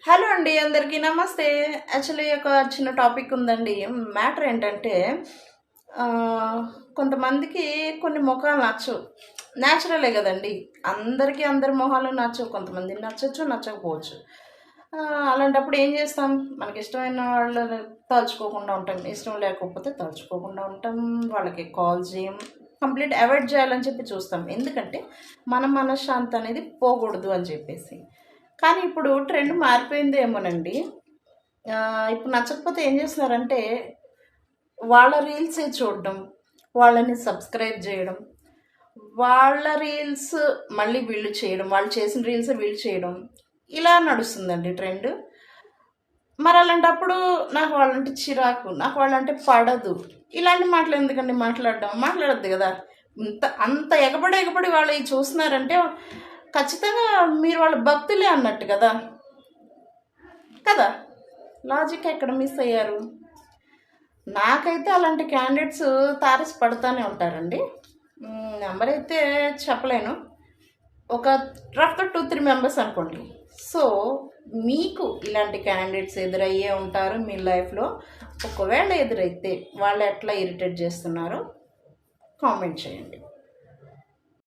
Hello అండి, అందరికీ నమస్తే. యాక్చువల్లీ ఒక చిన్న టాపిక్ ఉందండి. మ్యాటర్ ఏంటంటే ఆ, కొంతమందికి కొన్ని మొఖాలు నచ్చవు. న్యాచురలే కదండి. అందరికీ అందరి మొహాలు నచ్చవు. కొంతమంది నచ్చచ్చు, నచ్చకపోవచ్చు. ఆ, అలాంటప్పుడు ఏం చేస్తాం? మనకి ఇష్టమైన వాళ్ళని తలుచుకోకుండా ఉంటాం, ఇష్టం లేకపోతే తలుచుకోకుండా ఉంటాం, వాళ్ళకి కాల్ చేయం, కంప్లీట్ అవాయిడ్ చేయాలని చెప్పి చూస్తాం. ఎందుకంటే మన మనశ్శాంతి అనేది పోకూడదు అని చెప్పేసి. కానీ ఇప్పుడు ట్రెండ్ మారిపోయిందేమోనండి. ఇప్పుడు నచ్చకపోతే ఏం చేస్తున్నారంటే వాళ్ళ రీల్సే చూడడం, వాళ్ళని సబ్స్క్రైబ్ చేయడం, వాళ్ళ రీల్స్ మళ్ళీ వీళ్ళు చేయడం, వాళ్ళు చేసిన రీల్స్ వీళ్ళు చేయడం, ఇలా నడుస్తుందండి ట్రెండ్. మరి అలాంటప్పుడు నాకు వాళ్ళంటే చిరాకు, నాకు వాళ్ళంటే పడదు. ఇలాంటి మాటలు ఎందుకండి మాట్లాడద్దు కదా. అంత ఎగబడి ఎగబడి వాళ్ళు చూస్తున్నారంటే ఖచ్చితంగా మీరు వాళ్ళ భక్తులే అన్నట్టు కదా కదా లాజిక్ ఎక్కడ మిస్ అయ్యారు? నాకైతే అలాంటి క్యాండిడేట్స్ తారసి పడుతూనే ఉంటారండి. నెంబర్ అయితే చెప్పలేను, ఒక రఫ్గా 2-3 మెంబర్స్ అనుకోండి. సో మీకు ఇలాంటి క్యాండిడేట్స్ ఎదురయ్యే ఉంటారు మీ లైఫ్లో. ఒకవేళ ఎదురైతే వాళ్ళు ఎట్లా ఇరిటేట్ చేస్తున్నారో కామెంట్ చేయండి.